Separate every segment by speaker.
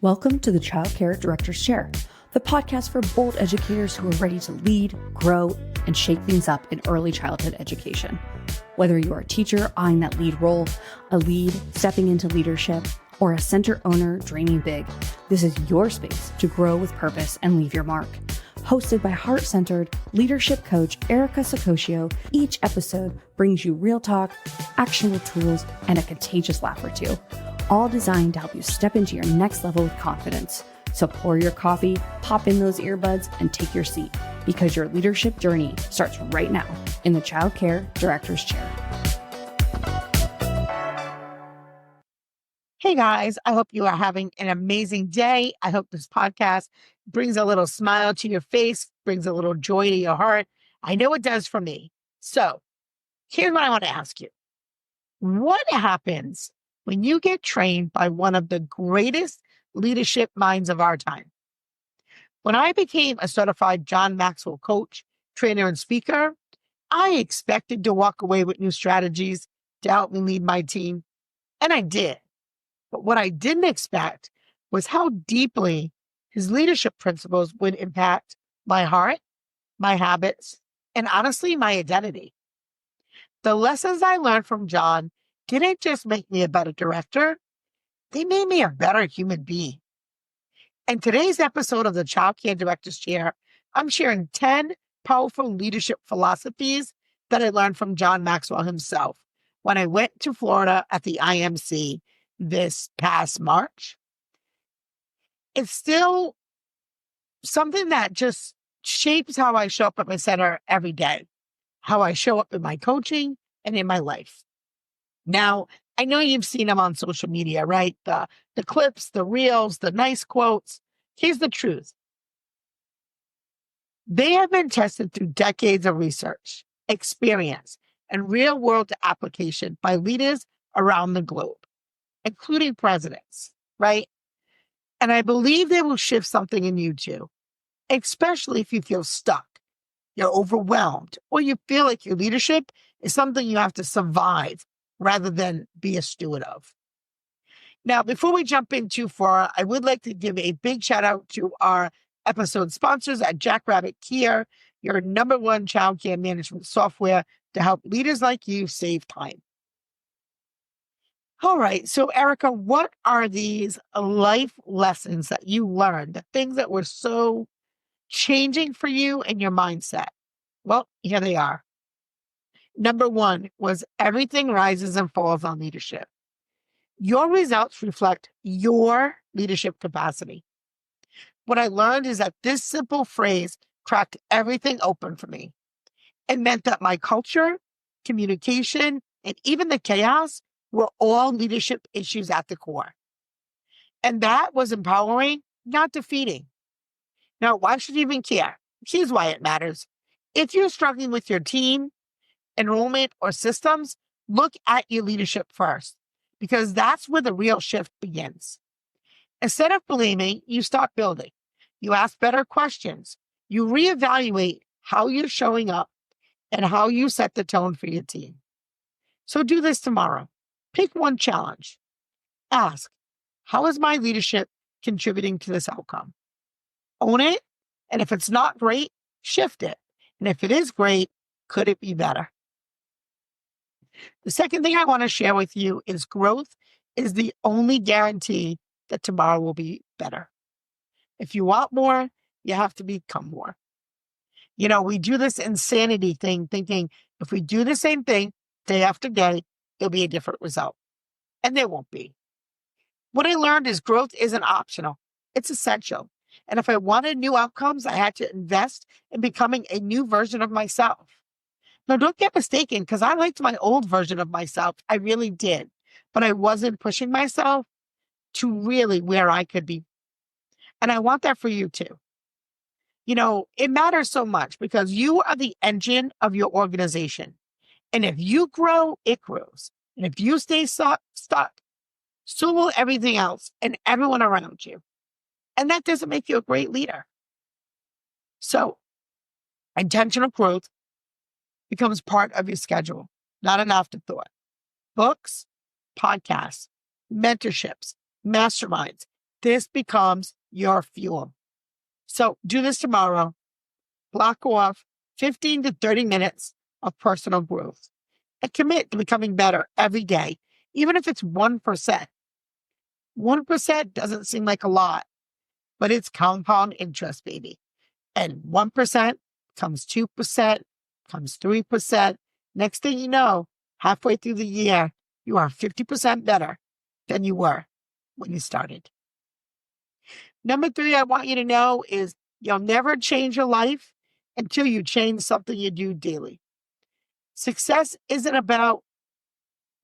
Speaker 1: Welcome to the Childcare Director's Chair, the podcast for bold educators who are ready to lead, grow, and shake things up in early childhood education. Whether you're a teacher eyeing that lead role, a lead stepping into leadership, or a center owner dreaming big, this is your space to grow with purpose and leave your mark. Hosted by heart-centered leadership coach Erica Sacoccio, each episode brings you real talk, actionable tools, and a contagious laugh or two, all designed to help you step into your next level with confidence. So pour your coffee, pop in those earbuds, and take your seat, because your leadership journey starts right now in the Childcare Director's Chair.
Speaker 2: Hey guys, I hope you are having an amazing day. I hope this podcast brings a little smile to your face, brings a little joy to your heart. I know it does for me. So here's what I want to ask you. What happens when you get trained by one of the greatest leadership minds of our time? When I became a certified John Maxwell coach, trainer, and speaker, I expected to walk away with new strategies to help me lead my team, and I did. But what I didn't expect was how deeply his leadership principles would impact my heart, my habits, and honestly, my identity. The lessons I learned from John didn't just make me a better director, they made me a better human being. In today's episode of the Childcare Director's Chair, I'm sharing 10 powerful leadership philosophies that I learned from John Maxwell himself when I went to Florida at the IMC this past March. It's still something that just shapes how I show up at my center every day, how I show up in my coaching and in my life. Now, I know you've seen them on social media, right? The clips, the reels, the nice quotes. Here's the truth. They have been tested through decades of research, experience, and real-world application by leaders around the globe, including presidents, right? And I believe they will shift something in you too, especially if you feel stuck, you're overwhelmed, or you feel like your leadership is something you have to survive rather than be a steward of. Now, before we jump in too far, I would like to give a big shout out to our episode sponsors at Jackrabbit Care, your #1 childcare management software to help leaders like you save time. All right. So, Erica, what are these life lessons that you learned, the things that were so changing for you and your mindset? Well, here they are. #1 was everything rises and falls on leadership. Your results reflect your leadership capacity. What I learned is that this simple phrase cracked everything open for me. It meant that my culture, communication, and even the chaos were all leadership issues at the core. And that was empowering, not defeating. Now, why should you even care? Here's why it matters. If you're struggling with your team, enrollment, or systems, look at your leadership first, because that's where the real shift begins. Instead of blaming, you start building. You ask better questions. You reevaluate how you're showing up and how you set the tone for your team. So do this tomorrow. Pick one challenge. Ask, how is my leadership contributing to this outcome? Own it. And if it's not great, shift it. And if it is great, could it be better? The second thing I want to share with you is growth is the only guarantee that tomorrow will be better. If you want more, you have to become more. You know, we do this insanity thing thinking if we do the same thing day after day, there'll be a different result. And there won't be. What I learned is growth isn't optional. It's essential. And if I wanted new outcomes, I had to invest in becoming a new version of myself. Now, don't get mistaken, because I liked my old version of myself. I really did. But I wasn't pushing myself to really where I could be. And I want that for you too. You know, it matters so much because you are the engine of your organization. And if you grow, it grows. And if you stay stuck, so will everything else and everyone around you. And that doesn't make you a great leader. So, intentional growth becomes part of your schedule, not an afterthought. Books, podcasts, mentorships, masterminds, This becomes your fuel. So do this tomorrow. Block off 15 to 30 minutes of personal growth and commit to becoming better every day, even if it's 1%. 1% doesn't seem like a lot, but it's compound interest, baby. And 1% comes 2%, comes 3%. Next thing you know, halfway through the year, you are 50% better than you were when you started. Number 3, I want you to know is you'll never change your life until you change something you do daily. Success isn't about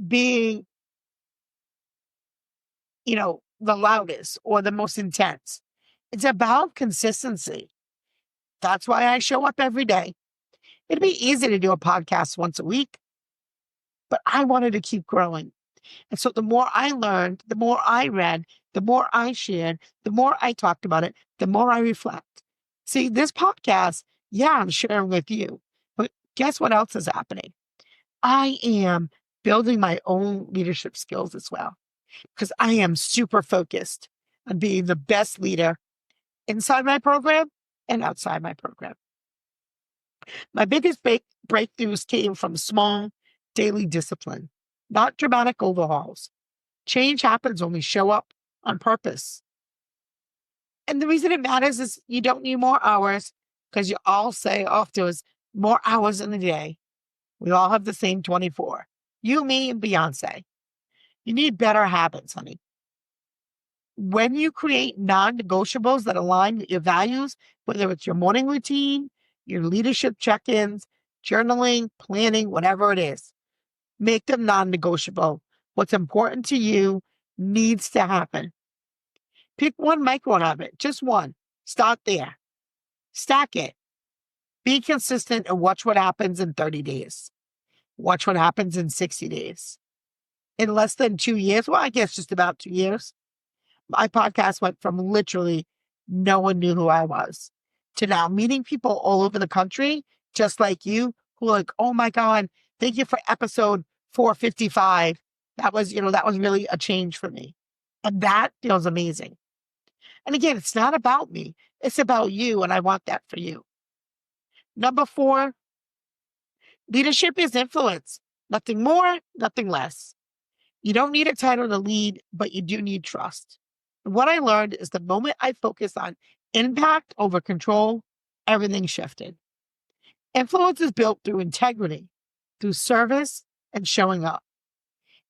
Speaker 2: being, the loudest or the most intense. It's about consistency. That's why I show up every day. It'd be easy to do a podcast once a week, but I wanted to keep growing. And so the more I learned, the more I read, the more I shared, the more I talked about it, the more I reflect. See, this podcast, I'm sharing with you, but guess what else is happening? I am building my own leadership skills as well, because I am super focused on being the best leader inside my program and outside my program. My biggest breakthroughs came from small daily discipline, not dramatic overhauls. Change happens when we show up on purpose. And the reason it matters is you don't need more hours, because you all say, there's more hours in the day. We all have the same 24. You, me, and Beyonce. You need better habits, honey. When you create non-negotiables that align with your values, whether it's your morning routine, your leadership check-ins, journaling, planning, whatever it is, make them non-negotiable. What's important to you needs to happen. Pick one micro habit, just one. Start there. Stack it. Be consistent and watch what happens in 30 days. Watch what happens in 60 days. In less than 2 years, I guess just about 2 years, my podcast went from literally no one knew who I was to now meeting people all over the country, just like you, who are like, oh my God, thank you for episode 455. That was really a change for me. And that feels amazing. And again, it's not about me. It's about you. And I want that for you. Number 4, leadership is influence. Nothing more, nothing less. You don't need a title to lead, but you do need trust. And what I learned is the moment I focused on impact over control, everything shifted. Influence is built through integrity, through service, and showing up.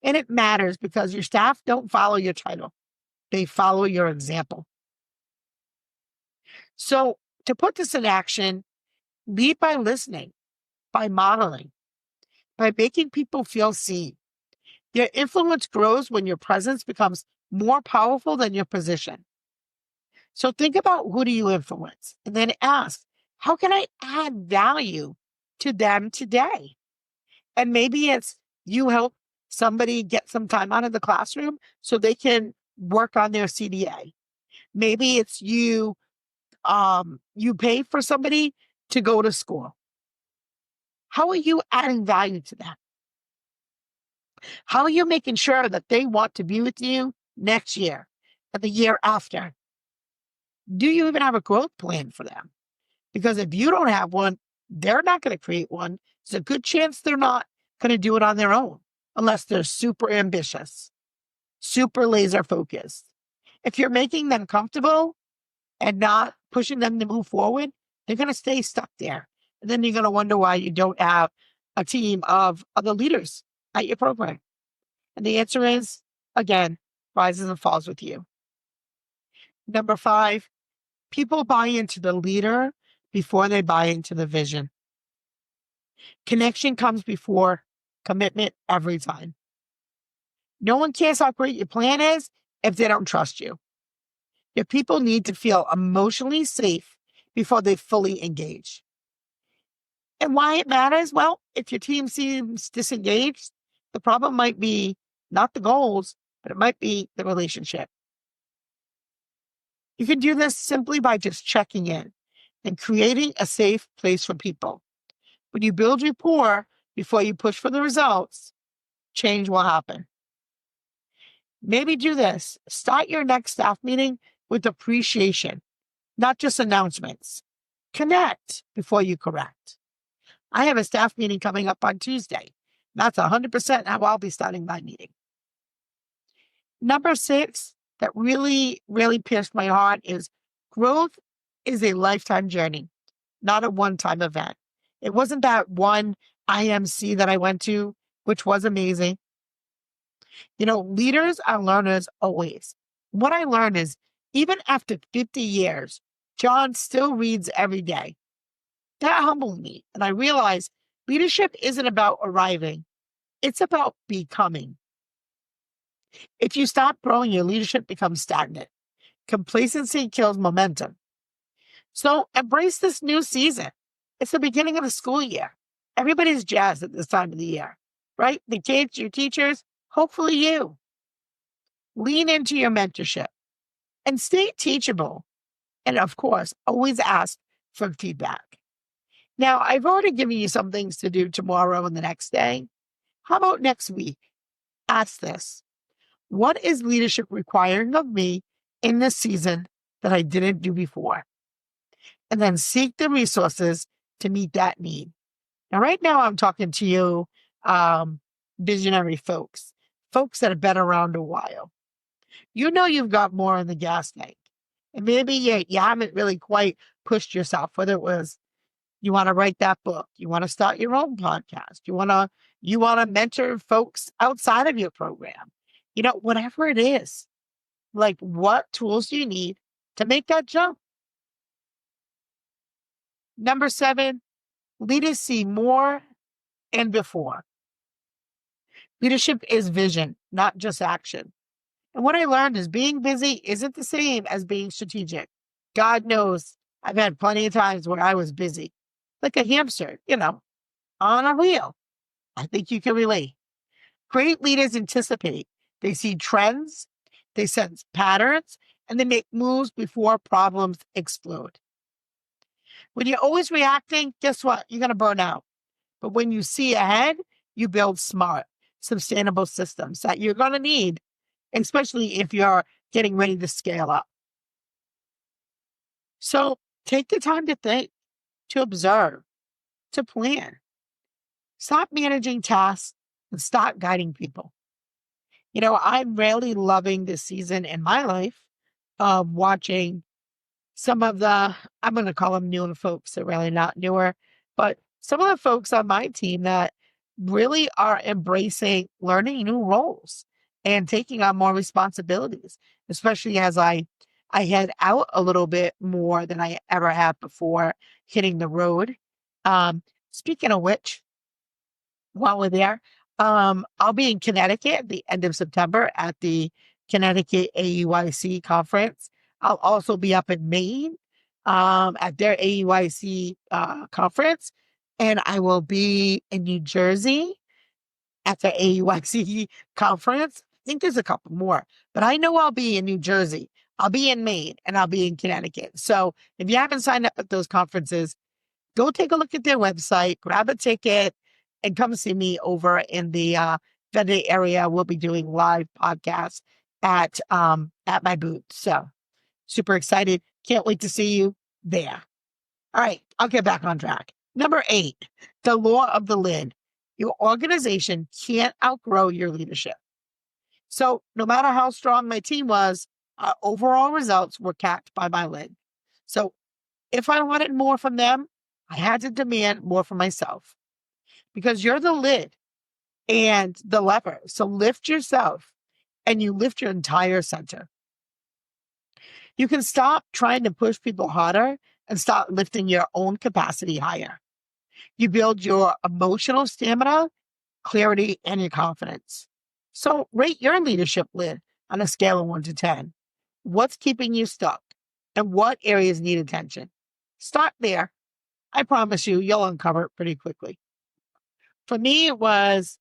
Speaker 2: And it matters because your staff don't follow your title. They follow your example. So to put this in action, lead by listening, by modeling, by making people feel seen. Your influence grows when your presence becomes more powerful than your position. So think about, who do you influence? And then ask, how can I add value to them today? And maybe it's you help somebody get some time out of the classroom so they can work on their CDA. Maybe it's you pay for somebody to go to school. How are you adding value to them? How are you making sure that they want to be with you next year and the year after? Do you even have a growth plan for them? Because if you don't have one, they're not going to create one. There's a good chance they're not going to do it on their own unless they're super ambitious, super laser focused. If you're making them comfortable and not pushing them to move forward, they're going to stay stuck there. And then you're going to wonder why you don't have a team of other leaders at your program. And the answer is, again, rises and falls with you. Number 5, people buy into the leader before they buy into the vision. Connection comes before commitment every time. No one cares how great your plan is if they don't trust you. Your people need to feel emotionally safe before they fully engage. And why it matters? Well, if your team seems disengaged, the problem might be not the goals, but it might be the relationship. You can do this simply by just checking in and creating a safe place for people. When you build rapport before you push for the results, change will happen. Maybe do this. Start your next staff meeting with appreciation, not just announcements. Connect before you correct. I have a staff meeting coming up on Tuesday. That's 100% how I'll be starting my meeting. Number 6, that really, really pierced my heart is growth is a lifetime journey, not a one-time event. It wasn't that one IMC that I went to, which was amazing. Leaders are learners always. What I learned is even after 50 years, John still reads every day. That humbled me. And I realized leadership isn't about arriving. It's about becoming. If you stop growing, your leadership becomes stagnant. Complacency kills momentum. So embrace this new season. It's the beginning of the school year. Everybody's jazzed at this time of the year, right? The kids, your teachers, hopefully you. Lean into your mentorship and stay teachable. And of course, always ask for feedback. Now, I've already given you some things to do tomorrow and the next day. How about next week? Ask this. What is leadership requiring of me in this season that I didn't do before? And then seek the resources to meet that need. Now, right now, I'm talking to you, visionary folks that have been around a while. You've got more in the gas tank. And maybe you haven't really quite pushed yourself, whether it was you want to write that book, you want to start your own podcast, you want to mentor folks outside of your program. Whatever it is, like what tools do you need to make that jump? Number 7, leaders see more and before. Leadership is vision, not just action. And what I learned is being busy isn't the same as being strategic. God knows I've had plenty of times where I was busy, like a hamster, on a wheel. I think you can relate. Great leaders anticipate. They see trends, they sense patterns, and they make moves before problems explode. When you're always reacting, guess what? You're going to burn out. But when you see ahead, you build smart, sustainable systems that you're going to need, especially if you're getting ready to scale up. So take the time to think, to observe, to plan. Stop managing tasks and start guiding people. I'm really loving this season in my life of watching some of I'm going to call them newer folks. They're really not newer, but some of the folks on my team that really are embracing learning new roles and taking on more responsibilities, especially as I head out a little bit more than I ever have before hitting the road. Speaking of which, while we're there, I'll be in Connecticut at the end of September at the Connecticut AUIC conference. I'll also be up in Maine at their AUIC conference, and I will be in New Jersey at the AUIC conference. I think there's a couple more, but I know I'll be in New Jersey. I'll be in Maine, and I'll be in Connecticut. So if you haven't signed up at those conferences, go take a look at their website, grab a ticket, and come see me over in the Venice area. We'll be doing live podcasts at my booth. So super excited. Can't wait to see you there. All right, I'll get back on track. Number 8, the law of the lid. Your organization can't outgrow your leadership. So no matter how strong my team was, our overall results were capped by my lid. So if I wanted more from them, I had to demand more from myself, because you're the lid and the lever. So lift yourself and you lift your entire center. You can stop trying to push people harder and start lifting your own capacity higher. You build your emotional stamina, clarity, and your confidence. So rate your leadership lid on a scale of 1 to 10. What's keeping you stuck and what areas need attention? Start there. I promise you'll uncover it pretty quickly. For me, it was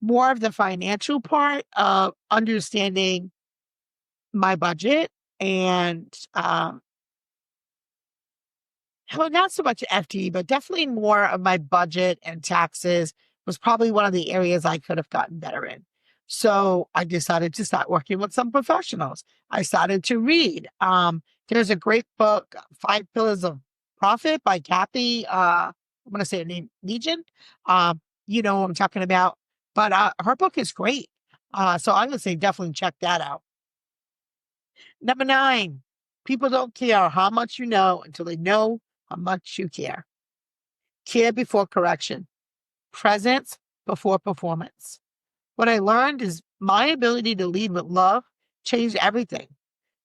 Speaker 2: more of the financial part of understanding my budget and well, not so much FTE, but definitely more of my budget and taxes was probably one of the areas I could have gotten better in. So I decided to start working with some professionals. I started to read. There's a great book, Five Pillars of Profit by Kathy. I'm going to say her name, Legion. You know what I'm talking about. But her book is great. So I'm going to say definitely check that out. Number 9, people don't care how much you know until they know how much you care. Care before correction. Presence before performance. What I learned is my ability to lead with love changed everything.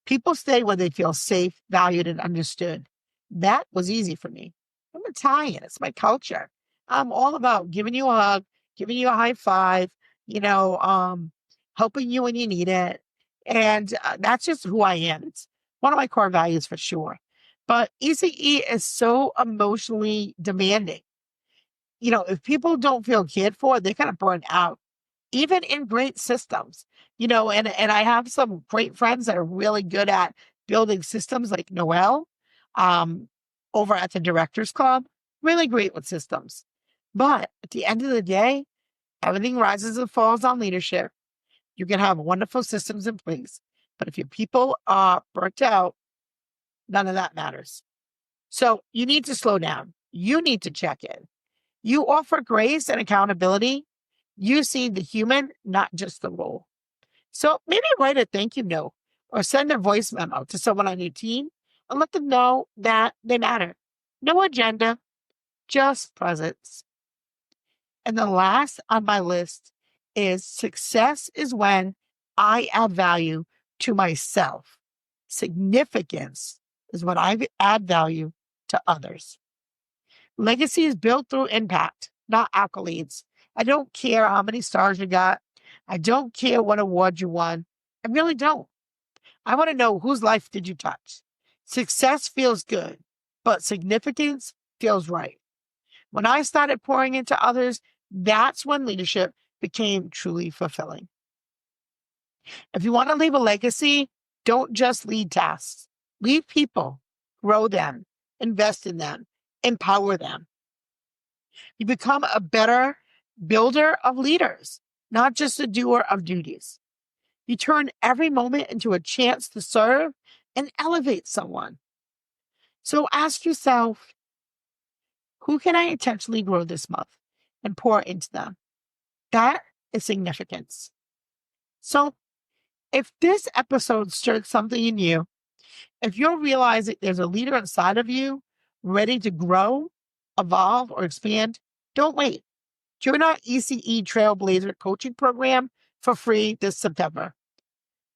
Speaker 2: People stay where they feel safe, valued, and understood. That was easy for me. I'm Italian. It's my culture. I'm all about giving you a hug, giving you a high five, you know, helping you when you need it. And that's just who I am. It's one of my core values for sure. But ECE is so emotionally demanding. You know, if people don't feel cared for, they're going to burn out even in great systems, you know, and I have some great friends that are really good at building systems like Noel, um, over at the Directors Club, really great with systems. But at the end of the day, everything rises and falls on leadership. You can have wonderful systems in place, but if your people are burnt out, none of that matters. So you need to slow down. You need to check in. You offer grace and accountability. You see the human, not just the role. So maybe write a thank you note or send a voice memo to someone on your team and let them know that they matter. No agenda, just presence. And the last on my list is success is when I add value to myself. Significance is when I add value to others. Legacy is built through impact, not accolades. I don't care how many stars you got. I don't care what award you won. I really don't. I want to know whose life did you touch. Success feels good, but significance feels right. When I started pouring into others, that's when leadership became truly fulfilling. If you want to leave a legacy, don't just lead tasks. Lead people, grow them, invest in them, empower them. You become a better builder of leaders, not just a doer of duties. You turn every moment into a chance to serve and elevate someone. So ask yourself, who can I intentionally grow this month and pour into them? That is significance. So if this episode stirred something in you, if you're realizing there's a leader inside of you ready to grow, evolve, or expand, don't wait. Join our ECE Trailblazer coaching program for free this September.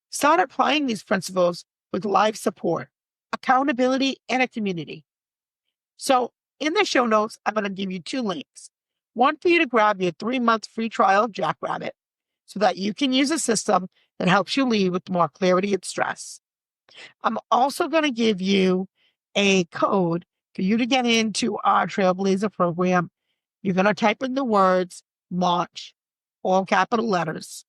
Speaker 2: Start applying these principles with live support, accountability, and a community. So in the show notes, I'm going to give you 2 links. One for you to grab your 3-month free trial of Jackrabbit so that you can use a system that helps you lead with more clarity and stress. I'm also going to give you a code for you to get into our Trailblazer program. You're going to type in the words launch, all capital letters.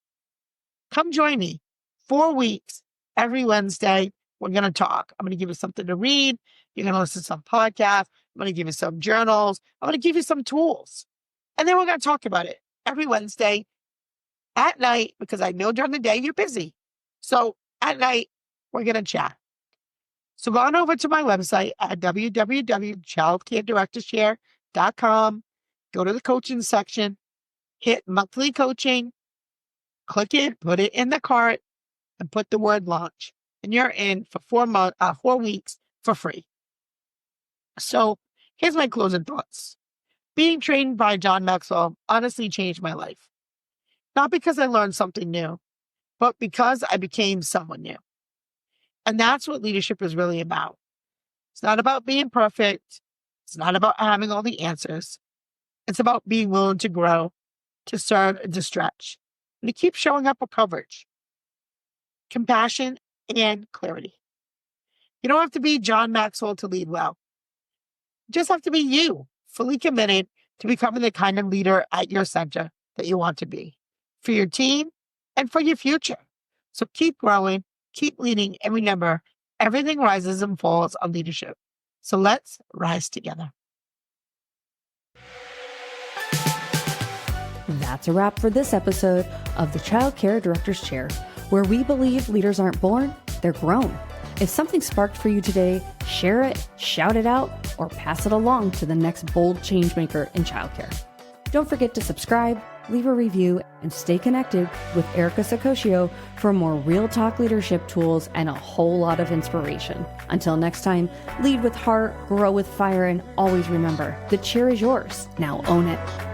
Speaker 2: Come join me. 4 weeks, every Wednesday, we're going to talk. I'm going to give you something to read. You're going to listen to some podcasts. I'm going to give you some journals. I'm going to give you some tools. And then we're going to talk about it every Wednesday at night, because I know during the day you're busy. So at night, we're going to chat. So go on over to my website at www.childcaredirectorshare.com. Go to the coaching section, hit monthly coaching, click it, put it in the cart, and put the word launch. And you're in for 4 weeks for free. So here's my closing thoughts. Being trained by John Maxwell honestly changed my life. Not because I learned something new, but because I became someone new. And that's what leadership is really about. It's not about being perfect. It's not about having all the answers. It's about being willing to grow, to serve, and to stretch, and to keep showing up with coverage, compassion, and clarity. You don't have to be John Maxwell to lead well. You just have to be you, fully committed to becoming the kind of leader at your center that you want to be for your team and for your future. So keep growing, keep leading, and remember, everything rises and falls on leadership. So let's rise together.
Speaker 1: That's a wrap for this episode of the Childcare Director's Chair, where we believe leaders aren't born, they're grown. If something sparked for you today, share it, shout it out, or pass it along to the next bold changemaker in childcare. Don't forget to subscribe, leave a review, and stay connected with Erica Sakosio for more real talk leadership tools and a whole lot of inspiration. Until next time, lead with heart, grow with fire, and always remember, the chair is yours. Now own it.